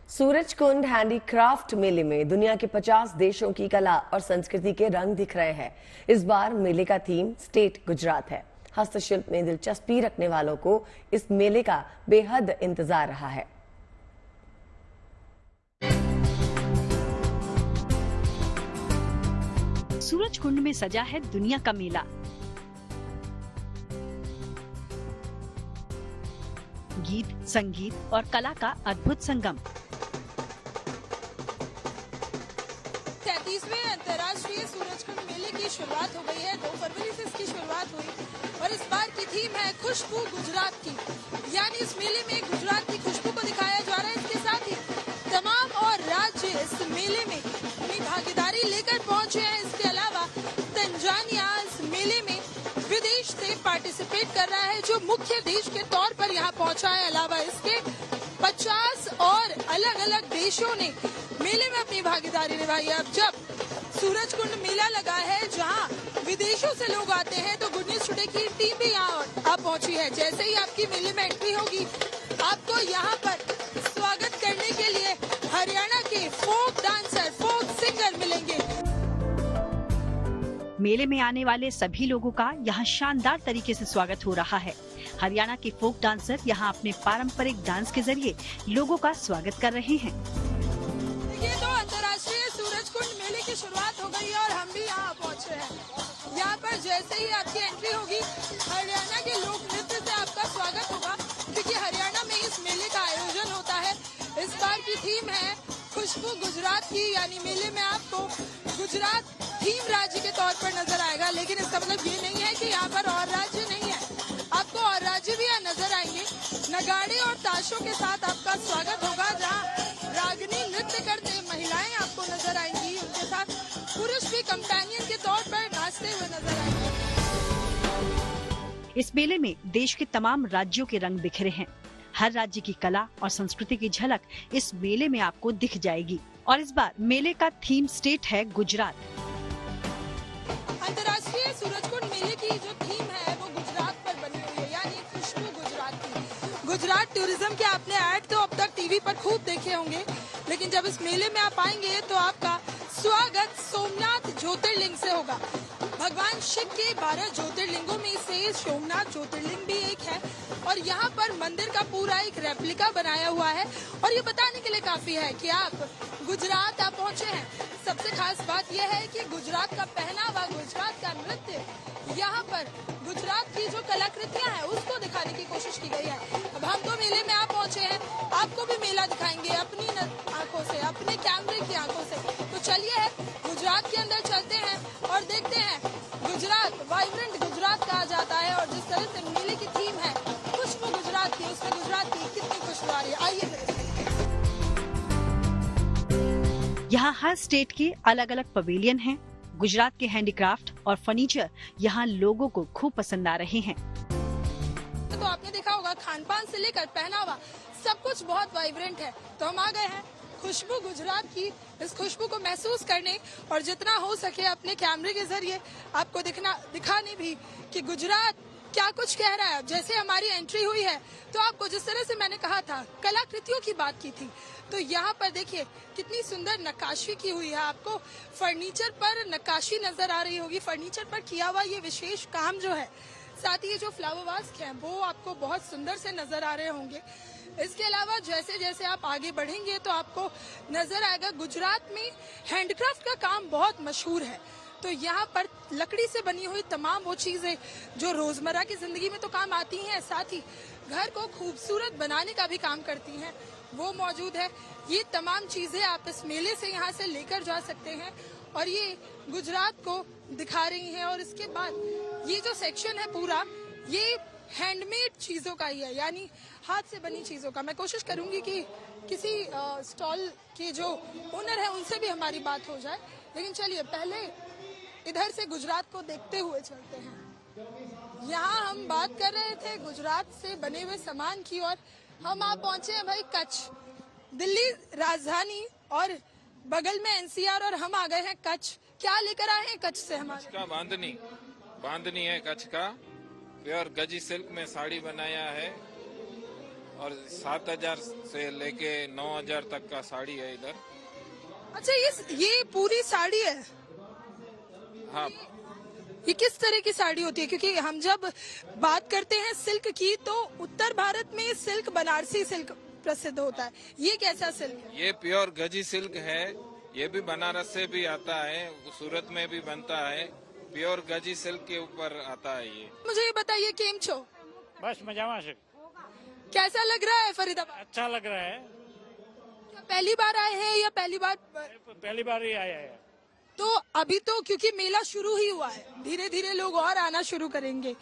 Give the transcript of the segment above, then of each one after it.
Surajkund handicraft मेले में दुनिया के 50 देशों की कला और संस्कृति के रंग दिख रहे हैं। इस बार मेले का थीम स्टेट गुजरात है। हस्तशिल्प में दिलचस्पी रखने वालों को इस मेले का बेहद इंतजार रहा है। सूरजकुंड में सजा है दुनिया का मेला। गीत, संगीत और कला का अद्भुत संगम। 33वें अंतर्राष्ट्रीय सूरजकुंड मेले की शुरुआत हो गई है। 2 फरवरी से इसकी शुरुआत हुई और इस बार की थीम है खुशबू गुजरात की, यानी इस मेले में गुजरात की खुशबू को दिखाया जा रहा है। इसके साथ ही तमाम और राज्य इस मेले में अपनी भागीदारी लेकर पहुंचे हैं। इसके अलावा तंजानिया इस मेले में विदेश से पार्टिसिपेट कर रहा है, जो मुख्य देश के तौर पर यहाँ पहुंचा है। अलावा इसके 50 और अलग अलग देशों ने मेले में अपनी भागीदारी निभाई है। अब जब सूरजकुंड मेला लगा है, जहां विदेशों से लोग आते हैं, तो गुड न्यूज टुडे की टीम भी यहाँ आप पहुंची है। जैसे ही आपकी मेले में एंट्री होगी, आपको यहाँ पर स्वागत करने के लिए हरियाणा के फोक डांसर, फोक सिंगर मिलेंगे। मेले में आने वाले सभी लोगों का यहाँ शानदार तरीके से स्वागत हो रहा है। हरियाणा के फोक डांसर यहाँ अपने पारंपरिक डांस के जरिए लोगों का स्वागत कर रहे हैं। ये तो अंतर्राष्ट्रीय सूरजकुंड मेले की शुरुआत हो गई और हम भी यहाँ पहुँचे हैं। यहाँ पर जैसे ही आपकी एंट्री होगी, हरियाणा के लोक नृत्य से आपका स्वागत होगा, क्योंकि हरियाणा में इस मेले का आयोजन होता है। इस बार की थीम है खुशबू गुजरात की, यानी मेले में आपको गुजरात थीम राज्य के तौर पर नजर आएगा। लेकिन इसका मतलब ये नहीं है कि यहाँ पर और राज्य नहीं है, आपको और राज्य भी यहाँ नजर आएंगे। नगाड़े और ताशों के साथ आपका स्वागत होगा, जहाँ रागिनी नृत्य करते महिलाएं आपको नजर आएंगी। उनके साथ पुरुष भी कंपेनियन के तौर पर नाचते हुए नजर आएंगे। इस मेले में देश के तमाम राज्यों के रंग बिखरे हैं। हर राज्य की कला और संस्कृति की झलक इस मेले में आपको दिख जाएगी। और इस बार मेले का थीम स्टेट है गुजरात। अंतर्राष्ट्रीय सूरजकुंड मेले की जो थीम है वो गुजरात पर बनी हुई है, यानी खुशबू गुजरात की। गुजरात टूरिज्म के आपने ऐड तो अब तक टीवी पर खूब देखे होंगे, लेकिन जब इस मेले में आप आएंगे तो आपका स्वागत सोमनाथ ज्योतिर्लिंग से होगा। भगवान शिव के 12 ज्योतिर्लिंगों में से सोमनाथ ज्योतिर्लिंग भी एक है और यहाँ पर मंदिर का पूरा एक रेप्लिका बनाया हुआ है। और ये बताने के लिए काफी है कि आप गुजरात आप पहुँचे हैं। सबसे खास बात यह है कि गुजरात का पहनावा, गुजरात का नृत्य, यहाँ पर गुजरात की जो कलाकृतियाँ हैं उसको दिखाने की कोशिश की गई है। अब हम तो मेले में आप पहुँचे हैं, आपको भी मेला दिखाएंगे अपनी आंखों से, अपने कैमरे की आंखों से। तो चलिए गुजरात के अंदर चलते हैं और देखते हैं गुजरात वाइब्रेंट गुजरात कहा जाता है, और जिस तरह से मेले की थीम है खुशबू गुजरात की, उसमें गुजरात की कितनी खुशबू आ रही है। आइए यहाँ हर स्टेट के अलग अलग पवेलियन हैं। गुजरात के हैंडीक्राफ्ट और फर्नीचर यहाँ लोगों को खूब पसंद आ रहे हैं। तो आपने देखा होगा खान पान से लेकर पहनावा सब कुछ बहुत वाइब्रेंट है। तो हम आ गए हैं खुशबू गुजरात की, इस खुशबू को महसूस करने और जितना हो सके अपने कैमरे के जरिए आपको दिखाने भी कि गुजरात क्या कुछ कह रहा है। जैसे हमारी एंट्री हुई है तो आपको जिस तरह से मैंने कहा था कलाकृतियों की बात की थी, तो यहाँ पर देखिए कितनी सुंदर नक्काशी की हुई है। आपको फर्नीचर पर नक्काशी नजर आ रही होगी, फर्नीचर पर किया हुआ ये विशेष काम जो है। साथ ही ये जो फ्लावर वास हैं वो आपको बहुत सुंदर से नजर आ रहे होंगे। इसके अलावा जैसे जैसे आप आगे बढ़ेंगे तो आपको नजर आएगा गुजरात में हैंडक्राफ्ट का काम बहुत मशहूर है। तो यहाँ पर लकड़ी से बनी हुई तमाम वो चीजें जो रोजमर्रा की जिंदगी में तो काम आती हैं, साथ ही घर को खूबसूरत बनाने का भी काम करती हैं, वो मौजूद है। ये तमाम चीजें आप इस मेले से यहाँ से लेकर जा सकते हैं और ये गुजरात को दिखा रही हैं। और इसके बाद ये जो सेक्शन है पूरा, ये हैंडमेड चीजों का ही है, यानी हाथ से बनी चीजों का। मैं कोशिश करूंगी कि किसी स्टॉल के जो ओनर है उनसे भी हमारी बात हो जाए, लेकिन चलिए पहले इधर से गुजरात को देखते हुए चलते हैं। यहाँ हम बात कर रहे थे गुजरात से बने हुए सामान की, और हम आप पहुंचे हैं भाई कच्छ, दिल्ली राजधानी और बगल में एनसीआर, और हम आ गए हैं कच्छ। क्या लेकर आए हैं कच्छ से? हमारे का बांधनी है कच्छ का, प्योर गजी सिल्क में साड़ी बनाया है और 7,000 से लेके 9,000 तक का साड़ी है इधर। अच्छा, ये पूरी साड़ी है? हाँ, ये किस तरह की साड़ी होती है? क्योंकि हम जब बात करते हैं सिल्क की तो उत्तर भारत में सिल्क बनारसी सिल्क प्रसिद्ध होता है। ये कैसा सिल्क है? ये प्योर गजी सिल्क है। ये भी बनारस से भी आता है, सूरत में भी बनता है। प्योर गजी सिल्क के ऊपर आता है ये। मुझे ये बताइए, केम छो? बस मजामा से। कैसा लग रहा है फरीदाबाद? अच्छा लग रहा है। क्या पहली बार आए हैं या पहली बार? पहली बार ही आया है। तो अभी तो क्योंकि मेला शुरू ही हुआ है, धीरे धीरे लोग और आना शुरू करेंगे।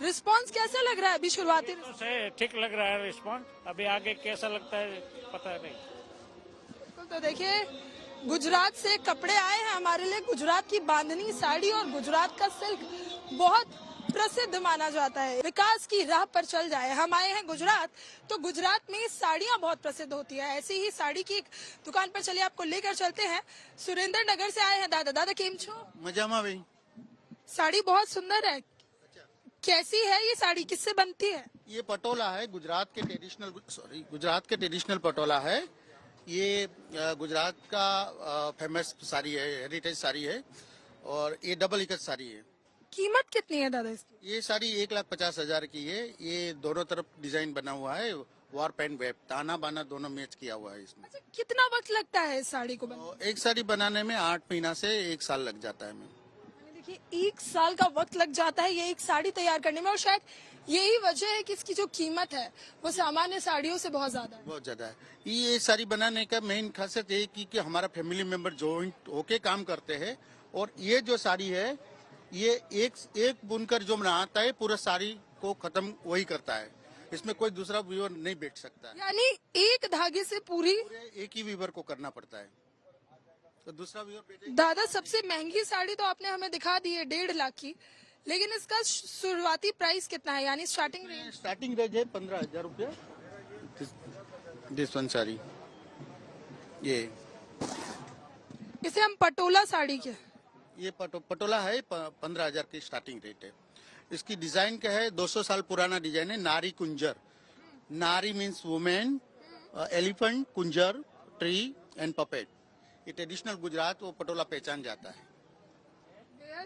रिस्पांस कैसा लग रहा है अभी शुरुआती? से ठीक लग रहा है रिस्पांस। अभी आगे कैसा लगता है पता नहीं। तो देखिए, गुजरात से कपड़े आए हैं हमारे लिए। गुजरात की बांधनी साड़ी और गुजरात का सिल्क बहुत प्रसिद्ध माना जाता है। विकास की राह पर चल जाए। हम आए हैं गुजरात, तो गुजरात में साड़ियां बहुत प्रसिद्ध होती है। ऐसी ही साड़ी की एक दुकान पर चलिए, आपको लेकर चलते हैं। सुरेंद्र नगर से आए हैं दादा। दादा केम छो? मजामा भाई। साड़ी बहुत सुंदर है। कैसी है ये साड़ी? किससे बनती है? ये पटोला है, गुजरात के ट्रेडिशनल पटोला है। ये गुजरात का फेमस साड़ी है, हेरिटेज साड़ी है और ये डबल इकत साड़ी है। कीमत कितनी है दादा इसकी? ये साड़ी 1,50,000 की है। ये दोनों तरफ डिजाइन बना हुआ है, वार्प एंड वेब, ताना बाना दोनों मैच किया हुआ है इसमें। अच्छा, कितना वक्त लगता है इस साड़ी को बनाने? तो एक साड़ी बनाने में 8 महीना से 1 साल लग जाता है हमें। देखिए, 1 साल का वक्त लग जाता है ये एक साड़ी तैयार करने में, और शायद यही वजह है कि इसकी जो कीमत है वो सामान्य साड़ियों से बहुत ज्यादा है। बहुत ज्यादा है। ये साड़ी बनाने का मेन खासियत ये कि हमारा फैमिली मेंबर जॉइंट होके काम करते हैं, और ये जो साड़ी है ये एक बुनकर जो बनाता है पूरा साड़ी को खत्म वही करता है। इसमें कोई दूसरा वीवर नहीं बैठ सकता है। यानी एक धागे से पूरी एक ही वीवर को करना पड़ता है, तो दूसरा वीवर बैठे। दादा, सबसे महंगी साड़ी तो आपने हमें दिखा दी है 1.5 लाख की, लेकिन इसका शुरुआती प्राइस कितना है? यानी स्टार्टिंग रेंज है 15,000 रुपया। दिस वन साड़ी, ये इसे हम पटोला साड़ी के, ये पटोला है। 15,000 की स्टार्टिंग रेट है। इसकी डिजाइन क्या है? 200 साल पुराना डिजाइन है। नारी कुंजर, नारी मीन्स वुमेन, एलिफेंट, कुंजर, ट्री एंड पपेट। ये ट्रेडिशनल गुजरात वो पटोला पहचान जाता है।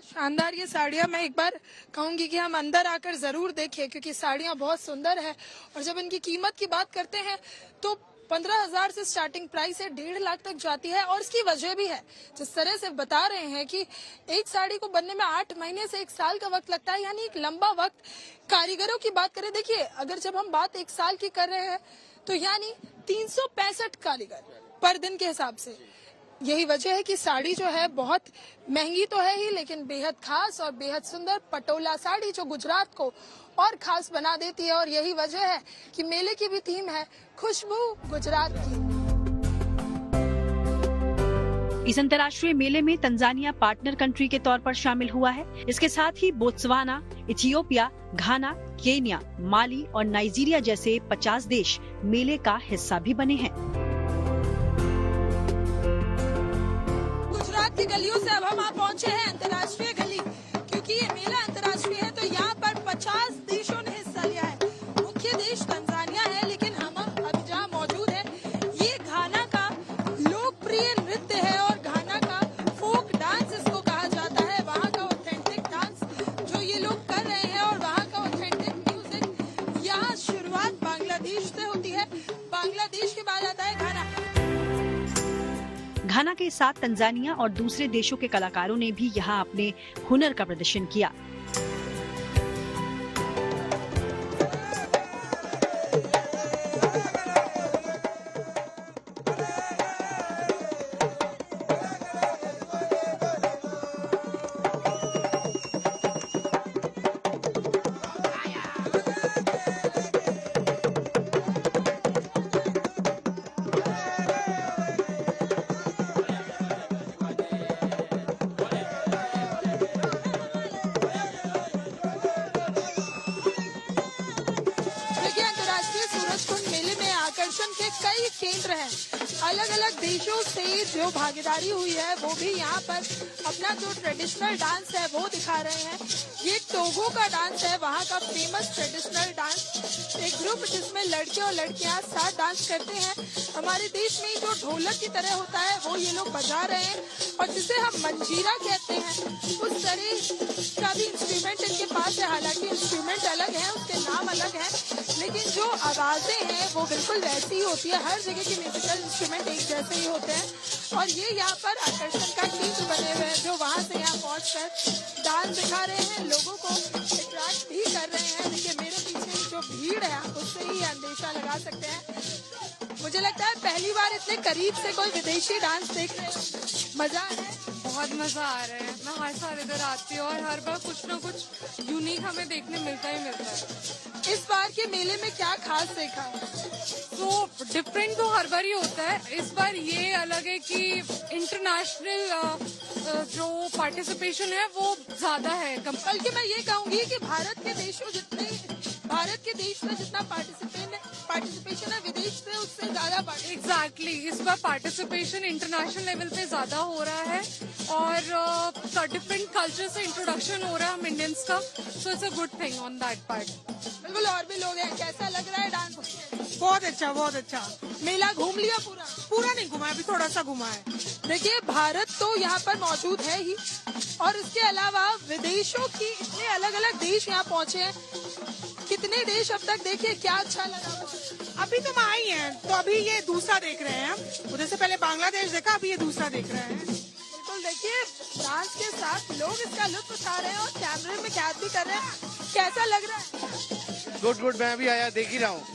शानदार ये साड़ियां, मैं एक बार कहूंगी कि हम अंदर आकर जरूर देखें, क्योंकि साड़ियां बहुत सुंदर है। और जब इनकी कीमत की बात करते हैं तो 15,000 से स्टार्टिंग प्राइस है, 1.5 लाख तक जाती है। और इसकी वजह भी है, जिस तरह से बता रहे हैं कि एक साड़ी को बनने में 8 महीने से 1 साल का वक्त लगता है, यानी एक लंबा वक्त। कारीगरों की बात करें, देखिए अगर जब हम बात 1 साल की कर रहे हैं तो यानी 365 कारीगर पर दिन के हिसाब से। यही वजह है कि साड़ी जो है बहुत महंगी तो है ही, लेकिन बेहद खास और बेहद सुंदर पटोला साड़ी जो गुजरात को और खास बना देती है। और यही वजह है कि मेले की भी थीम है खुशबू गुजरात की। इस अंतर्राष्ट्रीय मेले में तंजानिया पार्टनर कंट्री के तौर पर शामिल हुआ है। इसके साथ ही बोत्सवाना, इथियोपिया, घाना, केन्या, माली और नाइजीरिया जैसे 50 देश मेले का हिस्सा भी बने हैं। गुजरात की गलियों से अब हम पहुंचे हैं अंतर्राष्ट्रीय गली, क्योंकि ये मेला अंतर्राष्ट्रीय है तो यहाँ पर 50 देशों ने हिस्सा लिया है। मुख्य देश तंजानिया है, लेकिन हम अब जहाँ मौजूद है ये घाना का लोकप्रिय नृत्य है और घाना का फोक डांस इसको कहा जाता है। वहाँ का ऑथेंटिक डांस जो ये लोग कर रहे हैं और वहाँ का ऑथेंटिक म्यूजिक। यहाँ शुरुआत बांग्लादेश से होती है, बांग्लादेश के बाद आता है घाना। घाना के साथ तंजानिया और दूसरे देशों के कलाकारों ने भी यहाँ अपने हुनर का प्रदर्शन किया। अलग अलग देशों से जो भागीदारी हुई है वो भी यहाँ पर अपना जो ट्रेडिशनल डांस है वो दिखा रहे हैं। ये टोगो का डांस है, वहाँ का फेमस ट्रेडिशनल डांस। एक ग्रुप जिसमें लड़के और लड़कियाँ साथ डांस करते हैं। हमारे देश में जो ढोलक की तरह होता है वो ये लोग बजा रहे हैं, और जिसे हम मंजीरा कहते हैं उस तरह का भी इंस्ट्रूमेंट इनके पास है। हालांकि इंस्ट्रूमेंट अलग है, उसके नाम अलग है, लेकिन जो आवाजें हैं वो बिल्कुल वैसी ही होती है। हर जगह के म्यूजिकल इंस्ट्रूमेंट एक जैसे ही होते हैं, और ये यहाँ पर आकर्षण का केंद्र बने हुए हैं, जो वहाँ से यहाँ पहुँचकर डांस दिखा रहे हैं, लोगों को अट्रैक्ट भी कर रहे हैं। देखिए मेरे पीछे जो भीड़ है उससे ही अंदेशा लगा सकते हैं। मुझे लगता है पहली बार इतने करीब से कोई विदेशी डांस देख रहे हैं, मजा है, बहुत मजा आ रहा है। मैं हर साल इधर आती हूँ और हर बार कुछ ना कुछ यूनिक हमें देखने मिलता ही मिलता है। इस बार के मेले में क्या खास देखा? तो डिफरेंट तो हर बार ही होता है, इस बार ये अलग है कि इंटरनेशनल जो पार्टिसिपेशन है वो ज्यादा है। बल्कि मैं ये कहूँगी कि भारत के देश में जितना पार्टिसिपेशन है विदेश से उससे ज्यादा एग्जैक्टली इस बार पार्टिसिपेशन इंटरनेशनल लेवल पे ज्यादा हो रहा है, और डिफरेंट कल्चर से इंट्रोडक्शन हो रहा है हम इंडियंस का, so it's a good thing on that part. बिल्कुल, और भी लोग हैं, कैसा लग रहा है डांस? बहुत अच्छा, बहुत अच्छा। मेला घूम लिया पूरा नहीं घुमा, अभी थोड़ा सा घुमा है। देखिए भारत तो यहाँ पर मौजूद है ही, और इसके अलावा विदेशों की इतने अलग अलग देश यहाँ पहुँचे हैं। कितने देश अब तक देखे, क्या अच्छा लगा? अभी तो वहाँ ही है, तो अभी ये दूसरा देख रहे हैं हम। उधर से पहले बांग्लादेश देखा, अभी ये दूसरा देख रहे हैं। बिल्कुल, देखिए डांस के साथ लोग इसका लुत्फ उठा रहे हैं और कैमरे में कैद भी कर रहे हैं। कैसा लग रहा है? गुड, मैं अभी आया, देख ही रहा हूँ।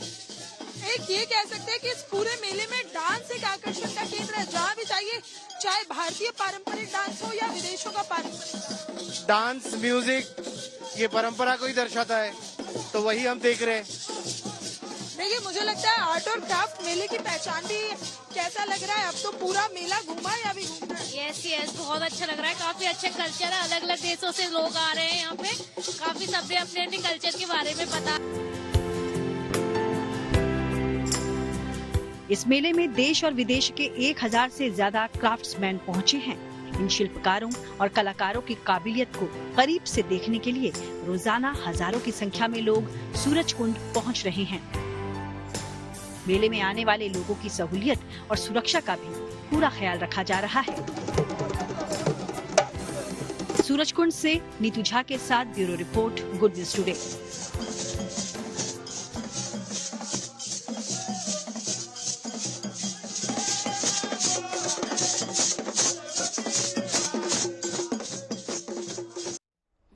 एक ये कह सकते हैं कि इस पूरे मेले में डांस एक आकर्षण का केंद्र है। जहाँ भी चाहिए, चाहे भारतीय पारंपरिक डांस हो या विदेशों का पारंपरिक डांस, म्यूजिक ये परंपरा को ही दर्शाता है, तो वही हम देख रहे हैं। देखिए मुझे लगता है आर्ट और क्राफ्ट मेले की पहचान भी। कैसा लग रहा है? अब तो पूरा मेला घूमा है या अभी घूम रहा है? यस, बहुत अच्छा लग रहा है। काफी अच्छे कल्चर है, अलग अलग देशों से लोग आ रहे हैं यहाँ पे, काफी सबने अपने अपने कल्चर के बारे में पता। इस मेले में देश और विदेश के 1000 से ज्यादा क्राफ्ट्समैन पहुंचे हैं। इन शिल्पकारों और कलाकारों की काबिलियत को करीब से देखने के लिए रोजाना हजारों की संख्या में लोग सूरज कुंड पहुंच रहे हैं। मेले में आने वाले लोगों की सहूलियत और सुरक्षा का भी पूरा ख्याल रखा जा रहा है। सूरज कुंड से नीतू झा के साथ bureau report, good news today.